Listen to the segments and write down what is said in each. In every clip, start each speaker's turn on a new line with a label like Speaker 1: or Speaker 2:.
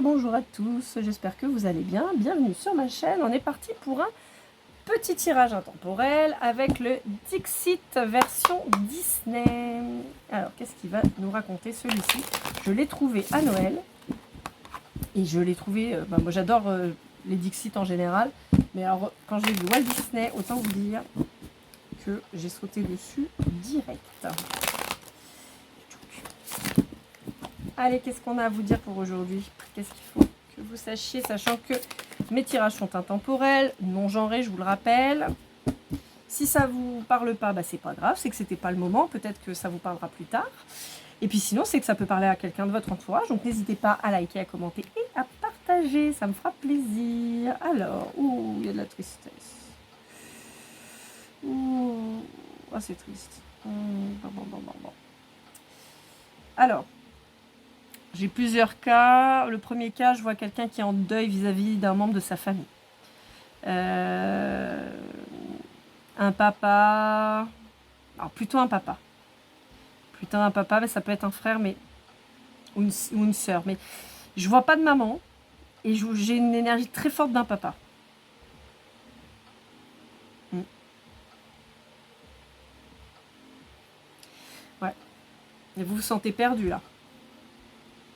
Speaker 1: bonjour à tous, j'espère que vous allez bien. Bienvenue sur ma chaîne. On est parti pour un petit tirage intemporel avec le Dixit version Disney. Alors, qu'est-ce qu'il va nous raconter celui-ci? Je l'ai trouvé à Noël. Et je l'ai trouvé... moi, j'adore les Dixit en général. Mais alors, quand j'ai vu Walt Disney, autant vous dire que j'ai sauté dessus direct. Allez, qu'est-ce qu'on a à vous dire pour aujourd'hui? Qu'est-ce qu'il faut que vous sachiez, sachant que mes tirages sont intemporels, non genrés, je vous le rappelle. Si ça vous parle pas, c'est pas grave, c'est que c'était pas le moment, peut-être que ça vous parlera plus tard. Et puis sinon, c'est que ça peut parler à quelqu'un de votre entourage, donc n'hésitez pas à liker, à commenter et à partager, ça me fera plaisir. Alors, il y a de la tristesse. C'est triste. Alors, j'ai plusieurs cas. Le premier cas, je vois quelqu'un qui est en deuil vis-à-vis d'un membre de sa famille. Un papa. Alors, plutôt un papa. Plutôt un papa, mais ça peut être un frère ou une sœur. Mais je vois pas de maman. Et j'ai une énergie très forte d'un papa. Ouais. Et vous vous sentez perdu, là.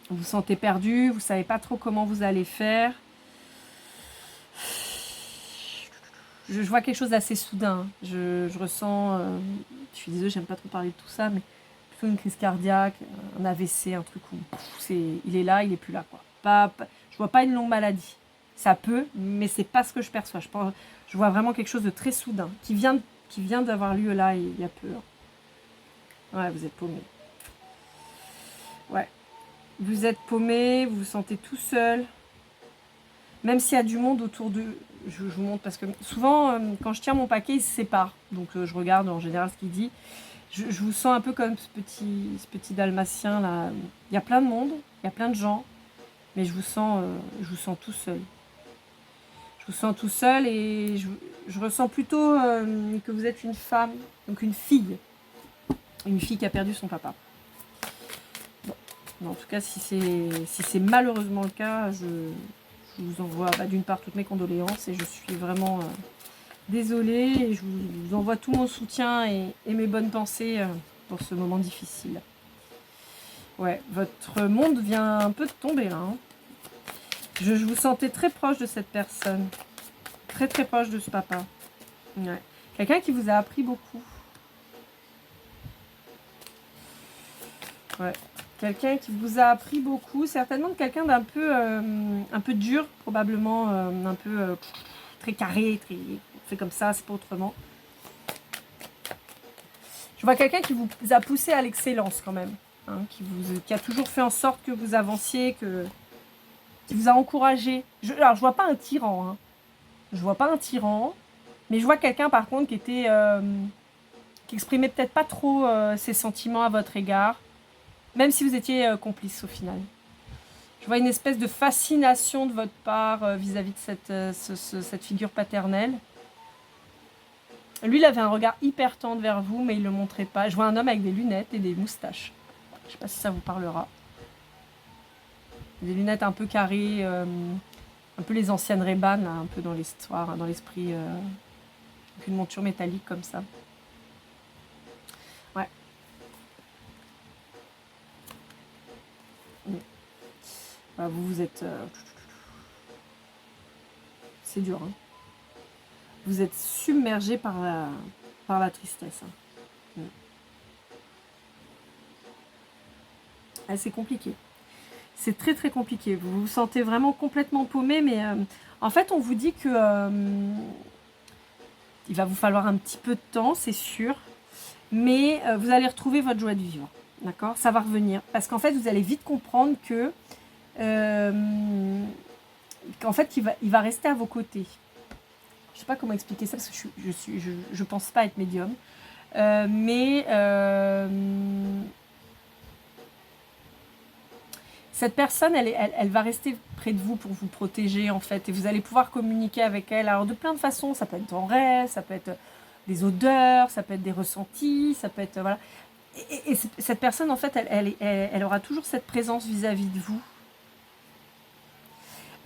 Speaker 1: Vous vous sentez perdu, vous savez pas trop comment vous allez faire. Je vois quelque chose d'assez soudain. Je ressens... je suis désolée, j'aime pas trop parler de tout ça, mais plutôt une crise cardiaque, un AVC, un truc où il est là, il est plus là, quoi. Je vois pas une longue maladie. Ça peut, mais c'est pas ce que je perçois. Je vois vraiment quelque chose de très soudain, qui vient d'avoir lieu là, il y a peu. Ouais, vous êtes paumé. Ouais. Vous êtes paumé, vous vous sentez tout seul. Même s'il y a du monde autour d'eux, je vous montre parce que souvent, quand je tiens mon paquet, il se sépare. Donc je regarde en général ce qu'il dit. Je vous sens un peu comme ce petit dalmatien là. Il y a plein de monde, il y a plein de gens, mais je vous sens tout seul. Je vous sens tout seul et je ressens plutôt que vous êtes une femme, donc une fille qui a perdu son papa. En tout cas, si c'est malheureusement le cas, je vous envoie d'une part toutes mes condoléances et je suis vraiment désolée. Et je vous envoie tout mon soutien et mes bonnes pensées pour ce moment difficile. Ouais, votre monde vient un peu de tomber là. Je vous sentais très proche de cette personne. Très très proche de ce papa. Ouais. Quelqu'un qui vous a appris beaucoup. Ouais. Quelqu'un qui vous a appris beaucoup, certainement quelqu'un d'un peu, un peu dur, probablement, un peu très carré, très fait comme ça, c'est pas autrement. Je vois quelqu'un qui vous a poussé à l'excellence quand même, hein, qui a toujours fait en sorte que vous avanciez, qui vous a encouragé. Alors je vois pas un tyran, hein. Je vois pas un tyran, mais je vois quelqu'un par contre qui exprimait peut-être pas trop ses sentiments à votre égard. Même si vous étiez complice au final. Je vois une espèce de fascination de votre part vis-à-vis de cette figure paternelle. Lui, il avait un regard hyper tendre vers vous, mais il ne le montrait pas. Je vois un homme avec des lunettes et des moustaches. Je ne sais pas si ça vous parlera. Des lunettes un peu carrées, un peu les anciennes Ray-Ban, là, un peu dans l'histoire, dans l'esprit, avec une monture métallique comme ça. Ouais. Vous êtes... c'est dur, hein. Vous êtes submergé par la tristesse. Hein. C'est compliqué. C'est très très compliqué. Vous vous sentez vraiment complètement paumé, mais en fait, on vous dit que il va vous falloir un petit peu de temps, c'est sûr, mais vous allez retrouver votre joie de vivre. D'accord? Ça va revenir. Parce qu'en fait, vous allez vite comprendre qu'en fait, il va rester à vos côtés. Je ne sais pas comment expliquer ça parce que je pense pas être médium. Cette personne, elle va rester près de vous pour vous protéger en fait. Et vous allez pouvoir communiquer avec elle. Alors de plein de façons, ça peut être en rêve, ça peut être des odeurs, ça peut être des ressentis, ça peut être... voilà. Et cette personne, en fait, elle aura toujours cette présence vis-à-vis de vous.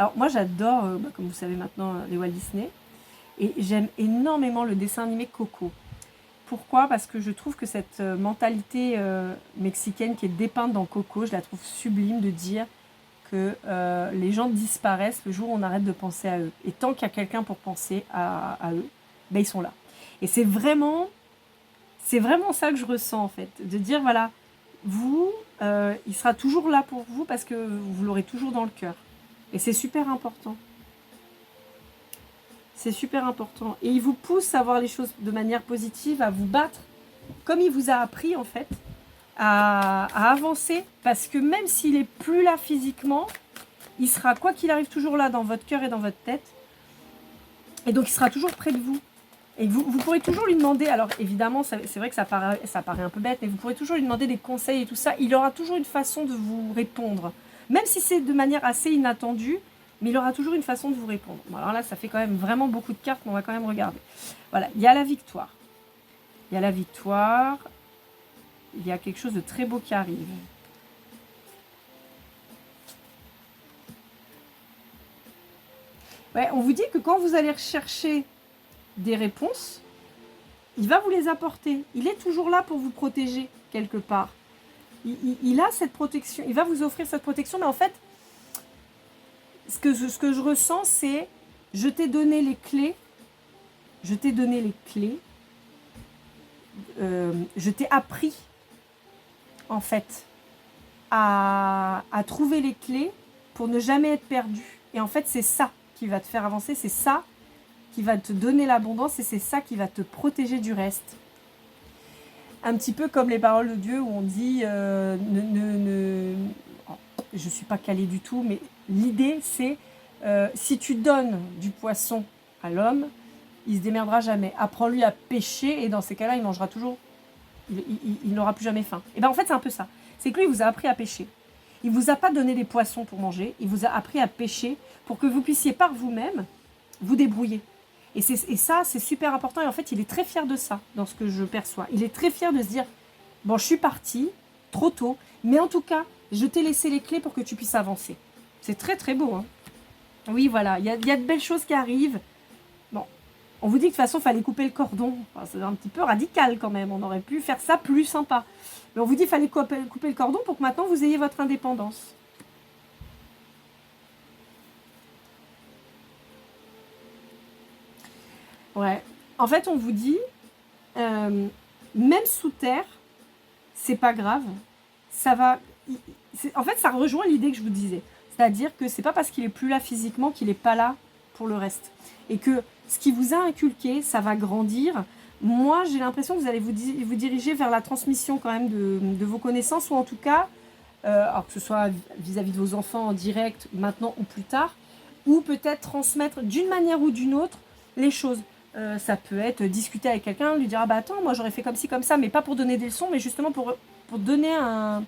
Speaker 1: Alors moi j'adore, comme vous savez maintenant, les Walt Disney. Et j'aime énormément le dessin animé Coco. Pourquoi? Parce que je trouve que cette mentalité mexicaine qui est dépeinte dans Coco, je la trouve sublime de dire que les gens disparaissent le jour où on arrête de penser à eux. Et tant qu'il y a quelqu'un pour penser à eux, ben ils sont là. Et c'est vraiment ça que je ressens en fait. De dire voilà, vous, il sera toujours là pour vous parce que vous l'aurez toujours dans le cœur. Et c'est super important. C'est super important. Et il vous pousse à voir les choses de manière positive, à vous battre, comme il vous a appris en fait, à avancer. Parce que même s'il n'est plus là physiquement, il sera, quoi qu'il arrive, toujours là dans votre cœur et dans votre tête. Et donc il sera toujours près de vous. Et vous pourrez toujours lui demander, alors évidemment, c'est vrai que ça paraît un peu bête, mais vous pourrez toujours lui demander des conseils et tout ça. Il aura toujours une façon de vous répondre. Même si c'est de manière assez inattendue, mais il aura toujours une façon de vous répondre. Bon, alors là, ça fait quand même vraiment beaucoup de cartes, mais on va quand même regarder. Voilà, il y a la victoire. Il y a la victoire. Il y a quelque chose de très beau qui arrive. Ouais, on vous dit que quand vous allez rechercher des réponses, il va vous les apporter. Il est toujours là pour vous protéger, quelque part. Il a cette protection. Il va vous offrir cette protection, mais en fait, ce que je ressens, c'est je t'ai donné les clés, je t'ai appris en fait à trouver les clés pour ne jamais être perdu. Et en fait, c'est ça qui va te faire avancer, c'est ça qui va te donner l'abondance et c'est ça qui va te protéger du reste. Un petit peu comme les paroles de Dieu où on dit je ne suis pas calée du tout, mais l'idée c'est si tu donnes du poisson à l'homme, il se démerdera jamais. Apprends-lui à pêcher et dans ces cas-là, il mangera toujours. Il n'aura plus jamais faim. Et bien en fait, c'est un peu ça. C'est que lui, il vous a appris à pêcher. Il ne vous a pas donné des poissons pour manger. Il vous a appris à pêcher pour que vous puissiez par vous-même vous débrouiller. Et ça, c'est super important. Et en fait, il est très fier de ça, dans ce que je perçois. Il est très fier de se dire, bon, je suis partie trop tôt, mais en tout cas, je t'ai laissé les clés pour que tu puisses avancer. C'est très, très beau. Hein. Oui, voilà, il y a de belles choses qui arrivent. Bon, on vous dit que de toute façon, il fallait couper le cordon. Enfin, c'est un petit peu radical quand même. On aurait pu faire ça plus sympa. Mais on vous dit qu'il fallait couper le cordon pour que maintenant, vous ayez votre indépendance. Ouais. En fait, on vous dit, même sous terre, c'est pas grave. Ça va. En fait, ça rejoint l'idée que je vous disais. C'est-à-dire que c'est pas parce qu'il est plus là physiquement qu'il est pas là pour le reste. Et que ce qui vous a inculqué, ça va grandir. Moi, j'ai l'impression que vous allez vous diriger vers la transmission quand même de vos connaissances, ou en tout cas, alors que ce soit vis-à-vis de vos enfants en direct, maintenant ou plus tard, ou peut-être transmettre d'une manière ou d'une autre les choses. Ça peut être discuter avec quelqu'un, lui dire ah bah attends, moi j'aurais fait comme ci comme ça, mais pas pour donner des leçons, mais justement pour donner un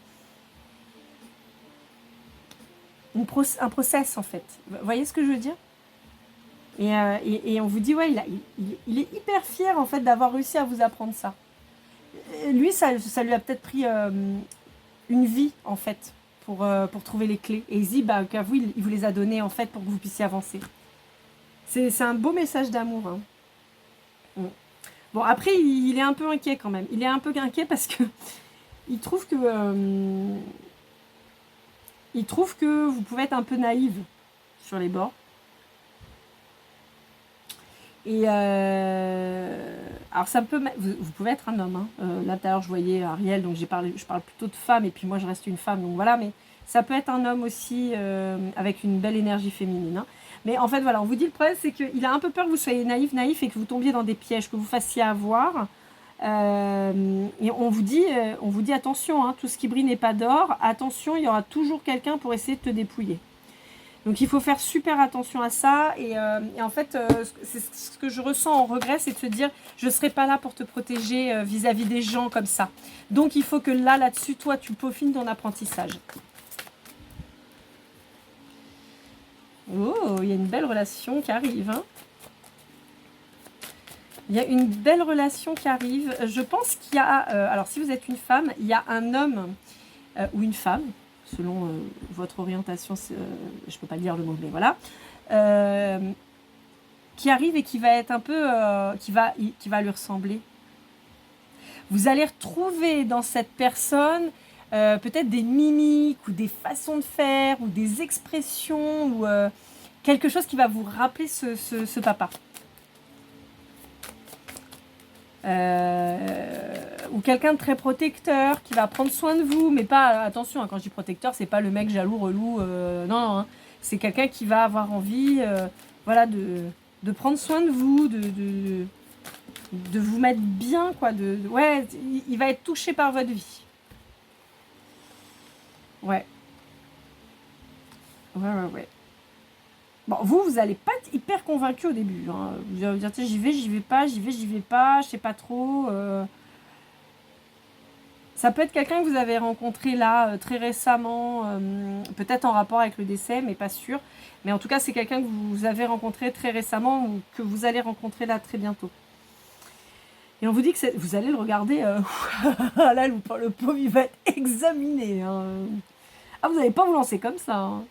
Speaker 1: process en fait. Vous voyez ce que je veux dire? Et on vous dit ouais, il est hyper fier en fait d'avoir réussi à vous apprendre ça. Lui, ça lui a peut-être pris une vie en fait pour trouver les clés. Et il se dit bah qu'à vous, il vous les a données en fait pour que vous puissiez avancer. C'est un beau message d'amour. Hein. Bon, après, il est un peu inquiet quand même. Il est un peu inquiet parce que il trouve que vous pouvez être un peu naïve sur les bords. Et alors ça peut, vous pouvez être un homme. Hein. Là tout à l'heure je voyais Ariel, donc je parle plutôt de femme et puis moi je reste une femme, donc voilà. Mais ça peut être un homme aussi avec une belle énergie féminine. Hein. Mais en fait voilà, on vous dit le problème c'est qu'il a un peu peur que vous soyez naïf et que vous tombiez dans des pièges, que vous fassiez avoir. Et on vous dit attention, hein, tout ce qui brille n'est pas d'or. Attention, il y aura toujours quelqu'un pour essayer de te dépouiller. Donc il faut faire super attention à ça. Et en fait, c'est ce que je ressens en regret, c'est de se dire je ne serai pas là pour te protéger vis-à-vis des gens comme ça. Donc il faut que là-dessus, toi, tu peaufines ton apprentissage. Oh, il y a une belle relation qui arrive. Hein. Il y a une belle relation qui arrive. Je pense qu'il y a... alors si vous êtes une femme, il y a un homme ou une femme, selon votre orientation, je peux pas le dire le mot, mais voilà, qui arrive et qui va être un peu, qui va lui ressembler. Vous allez retrouver dans cette personne peut-être des mimiques ou des façons de faire ou des expressions ou quelque chose qui va vous rappeler ce papa. Ou quelqu'un de très protecteur qui va prendre soin de vous, mais pas, attention, hein, quand je dis protecteur, c'est pas le mec jaloux, relou, non, hein, c'est quelqu'un qui va avoir envie voilà, de prendre soin de vous, de vous mettre bien, quoi, ouais, il va être touché par votre vie. Ouais. Ouais. Bon, vous n'allez pas être hyper convaincu au début. Hein. Vous allez vous dire, j'y vais pas, j'y vais pas, je sais pas trop. Ça peut être quelqu'un que vous avez rencontré là très récemment, peut-être en rapport avec le décès, mais pas sûr. Mais en tout cas, c'est quelqu'un que vous avez rencontré très récemment ou que vous allez rencontrer là très bientôt. Et on vous dit que vous allez le regarder, là, le pauvre, il va être examiné. Hein. Ah, vous n'allez pas vous lancer comme ça. Hein.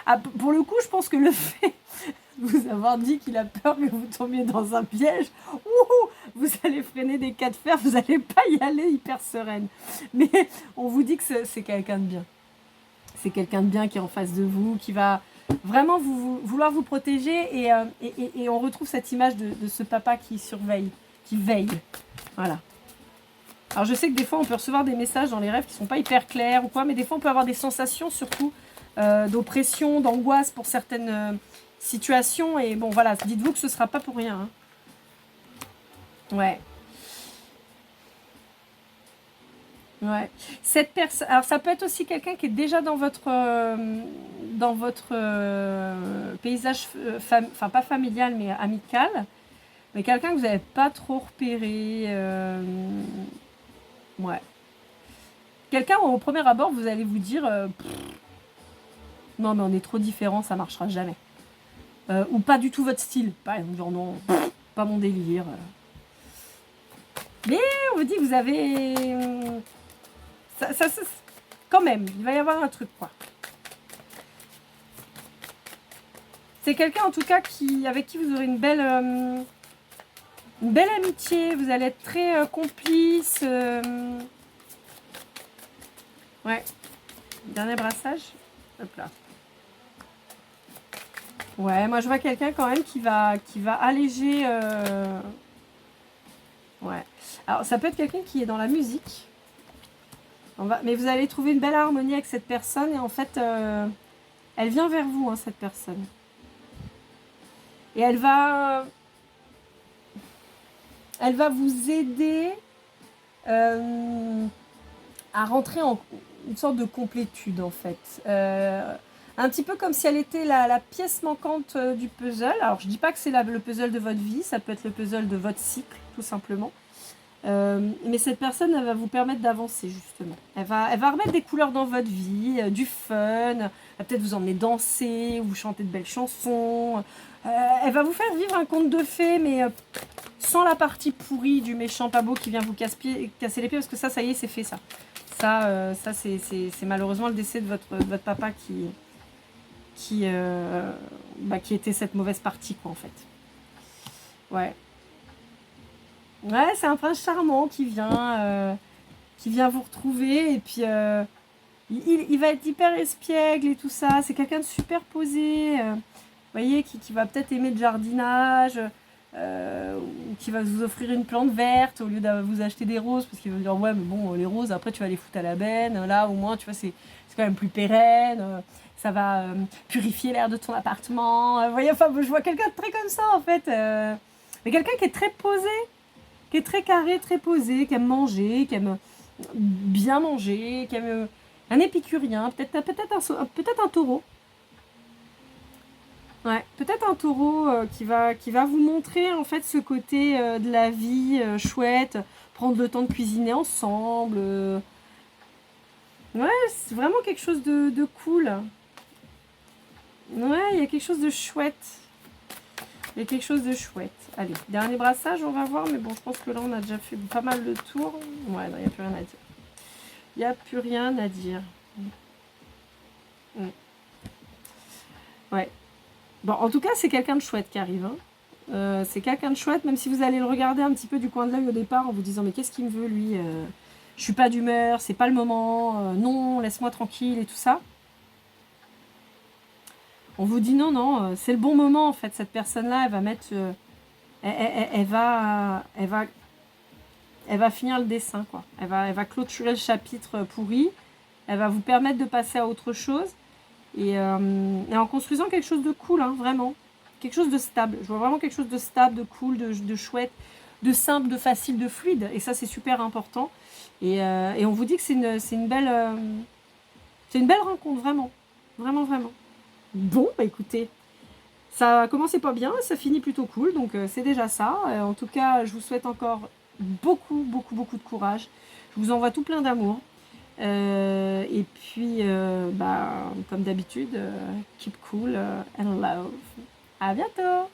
Speaker 1: Ah, pour le coup, je pense que le fait de vous avoir dit qu'il a peur que vous tombiez dans un piège, vous allez freiner des cas de fer, vous n'allez pas y aller hyper sereine. Mais on vous dit que c'est quelqu'un de bien. C'est quelqu'un de bien qui est en face de vous, qui va vraiment vouloir vous protéger. Et on retrouve cette image de ce papa qui surveille, qui veille. Voilà. Alors je sais que des fois on peut recevoir des messages dans les rêves qui ne sont pas hyper clairs ou quoi, mais des fois on peut avoir des sensations surtout d'oppression, d'angoisse pour certaines situations. Et bon voilà, dites-vous que ce ne sera pas pour rien. Hein. Ouais. Ouais. Cette personne, alors ça peut être aussi quelqu'un qui est déjà dans votre paysage, enfin pas familial mais amical, mais quelqu'un que vous n'avez pas trop repéré. Ouais. Quelqu'un au premier abord, vous allez vous dire non mais on est trop différents, ça marchera jamais. Ou pas du tout votre style. Par exemple, genre non, pas mon délire. Mais on vous dit que vous avez ça, quand même, il va y avoir un truc quoi. C'est quelqu'un en tout cas avec qui vous aurez une belle amitié, vous allez être très complice. Ouais. Dernier brassage. Hop là. Ouais, moi je vois quelqu'un quand même qui va alléger. Ouais. Alors ça peut être quelqu'un qui est dans la musique. Mais vous allez trouver une belle harmonie avec cette personne et en fait, elle vient vers vous, hein, cette personne. Et elle va vous aider à rentrer en une sorte de complétude en fait. Un petit peu comme si elle était la pièce manquante du puzzle. Alors je dis pas que c'est le puzzle de votre vie, ça peut être le puzzle de votre cycle tout simplement. Mais cette personne, elle va vous permettre d'avancer justement. Elle va remettre des couleurs dans votre vie, du fun, elle va peut-être vous emmener danser, vous chanter de belles chansons. Elle va vous faire vivre un conte de fées, mais sans la partie pourrie du méchant pas beau qui vient vous casser les pieds, parce que ça y est, c'est fait ça. Ça c'est malheureusement le décès de votre papa qui était cette mauvaise partie quoi en fait. Ouais. Ouais, c'est un prince charmant qui vient vous retrouver et puis il va être hyper espiègle et tout ça. C'est quelqu'un de super posé, vous voyez, qui va peut-être aimer le jardinage, ou qui va vous offrir une plante verte au lieu de vous acheter des roses parce qu'il va vous dire ouais mais bon les roses après tu vas les foutre à la benne, là au moins tu vois c'est quand même plus pérenne, ça va purifier l'air de ton appartement. Vous voyez, enfin je vois quelqu'un de très comme ça en fait, mais quelqu'un qui est très posé. Qui est très carré, très posé, qui aime manger, qui aime bien manger, qui aime un épicurien, peut-être un taureau. Ouais, peut-être un taureau qui va vous montrer en fait ce côté de la vie chouette, prendre le temps de cuisiner ensemble. Ouais, c'est vraiment quelque chose de cool. Ouais, il y a quelque chose de chouette. Il y a quelque chose de chouette. Allez, dernier brassage, on va voir. Mais bon, je pense que là, on a déjà fait pas mal de tours. Ouais, non, il n'y a plus rien à dire. Il n'y a plus rien à dire. Ouais. Bon, en tout cas, c'est quelqu'un de chouette qui arrive. C'est quelqu'un de chouette, même si vous allez le regarder un petit peu du coin de l'œil au départ en vous disant mais qu'est-ce qu'il me veut lui, je suis pas d'humeur, c'est pas le moment, non, laisse-moi tranquille et tout ça. On vous dit non, non, c'est le bon moment en fait. Cette personne-là, elle va mettre, elle va finir le dessin quoi. Elle va clôturer le chapitre pourri. Elle va vous permettre de passer à autre chose et en construisant quelque chose de cool, hein, vraiment. Quelque chose de stable. Je vois vraiment quelque chose de stable, de cool, de chouette, de simple, de facile, de fluide. Et ça, c'est super important. Et on vous dit que c'est une belle rencontre, vraiment. Vraiment, vraiment. Bon, bah écoutez, ça a commencé pas bien, ça finit plutôt cool. Donc, c'est déjà ça. En tout cas, je vous souhaite encore beaucoup, beaucoup, beaucoup de courage. Je vous envoie tout plein d'amour. Et puis, bah, comme d'habitude, keep cool and love. À bientôt!